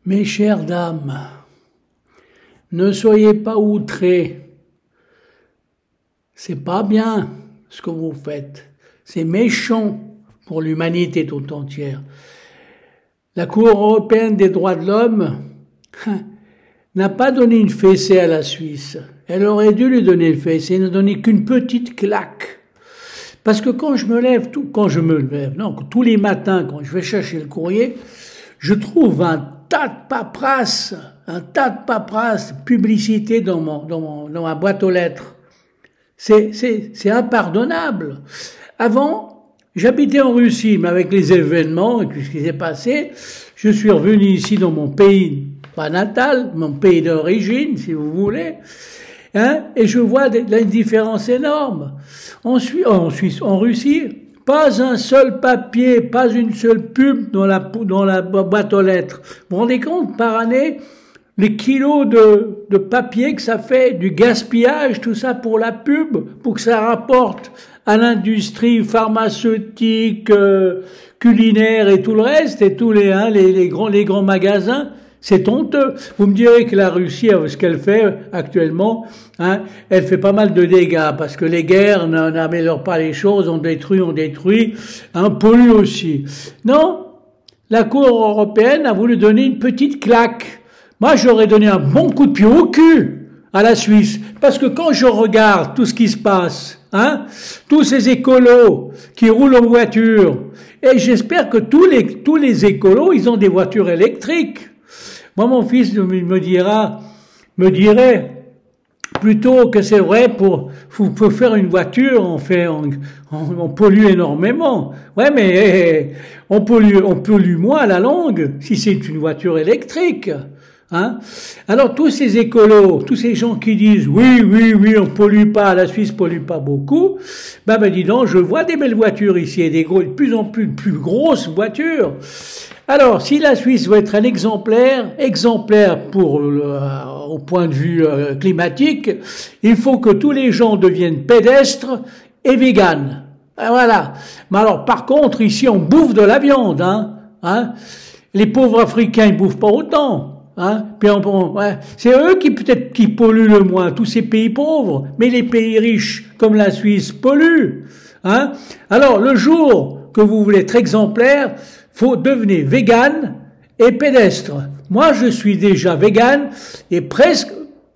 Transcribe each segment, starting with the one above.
Mes chères dames, ne soyez pas outrées. C'est pas bien ce que vous faites. C'est méchant pour l'humanité tout entière. La Cour européenne des droits de l'homme n'a pas donné une fessée à la Suisse. Elle aurait dû lui donner une fessée, ne donner qu'une petite claque. Parce que tous les matins, quand je vais chercher le courrier, je trouve un tas de paperasse, publicité dans ma boîte aux lettres. C'est impardonnable. Avant, j'habitais en Russie, mais avec les événements et tout ce qui s'est passé, je suis revenu ici dans mon pays, pas natal, mon pays d'origine, si vous voulez, et je vois une différence énorme. En Russie, pas un seul papier, pas une seule pub dans la boîte aux lettres. Vous vous rendez compte, par année, les kilos de papier que ça fait, du gaspillage, tout ça pour la pub, pour que ça rapporte à l'industrie pharmaceutique, culinaire et tout le reste, et tous les grands magasins. C'est honteux. Vous me direz que la Russie, ce qu'elle fait actuellement, elle fait pas mal de dégâts, parce que les guerres n'améliorent pas les choses, on détruit, pollue aussi. Non, la Cour européenne a voulu donner une petite claque. Moi, j'aurais donné un bon coup de pied au cul à la Suisse, parce que quand je regarde tout ce qui se passe, tous ces écolos qui roulent en voiture, et j'espère que tous les écolos, ils ont des voitures électriques. Moi, mon fils me dirait plutôt que c'est vrai pour faire une voiture, on pollue énormément. Ouais, mais on pollue moins à la longue si c'est une voiture électrique. Alors tous ces écolos, tous ces gens qui disent oui, on pollue pas, la Suisse pollue pas beaucoup, dis donc, je vois des belles voitures ici, et de plus en plus grosses voitures. Alors, si la Suisse veut être un exemplaire au point de vue climatique, il faut que tous les gens deviennent pédestres et véganes. Voilà. Mais alors, par contre, ici, on bouffe de la viande, Les pauvres Africains, ils bouffent pas autant. C'est eux qui polluent le moins, tous ces pays pauvres, mais les pays riches comme la Suisse polluent. Alors le jour que vous voulez être exemplaire, faut devenir vegan et pédestre. Moi, je suis déjà vegan et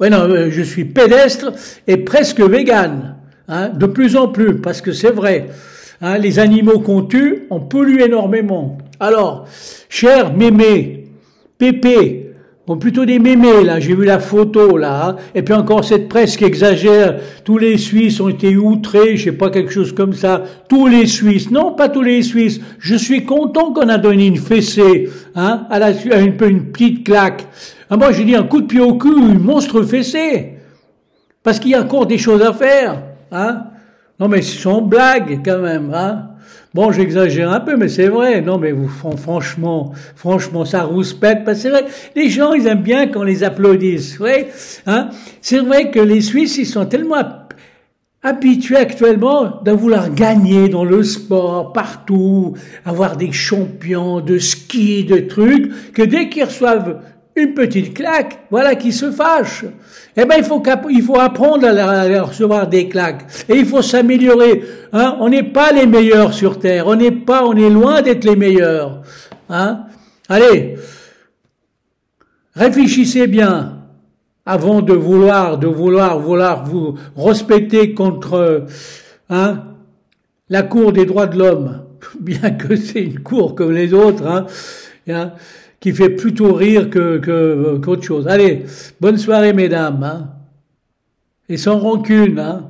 je suis pédestre et presque vegan, de plus en plus, parce que c'est vrai. Les animaux qu'on tue, on pollue énormément. Alors, cher mémé, pépé, plutôt des mémés, là, j'ai vu la photo, là, et puis encore cette presse qui exagère, tous les Suisses ont été outrés, je sais pas, quelque chose comme ça, tous les Suisses, non, pas tous les Suisses, je suis content qu'on a donné une fessée, une petite claque. Moi, j'ai dit un coup de pied au cul, une monstre fessée, parce qu'il y a encore des choses à faire, Non, mais c'est sans blague, quand même, Bon, j'exagère un peu, mais c'est vrai. Non, mais franchement, ça rouspète. Parce que c'est vrai, les gens, ils aiment bien qu'on les applaudisse, ouais. C'est vrai que les Suisses, ils sont tellement habitués actuellement de vouloir gagner dans le sport, partout, avoir des champions de ski, de trucs, que dès qu'ils reçoivent une petite claque, voilà qu'ils se fâchent. Il faut apprendre à recevoir des claques. Et il faut s'améliorer. On n'est pas les meilleurs sur Terre. On est loin d'être les meilleurs. Allez. Réfléchissez bien avant de vouloir vous respecter contre, la Cour des droits de l'homme. Bien que c'est une cour comme les autres, qui fait plutôt rire qu'autre chose. Allez, bonne soirée mesdames, et sans rancune,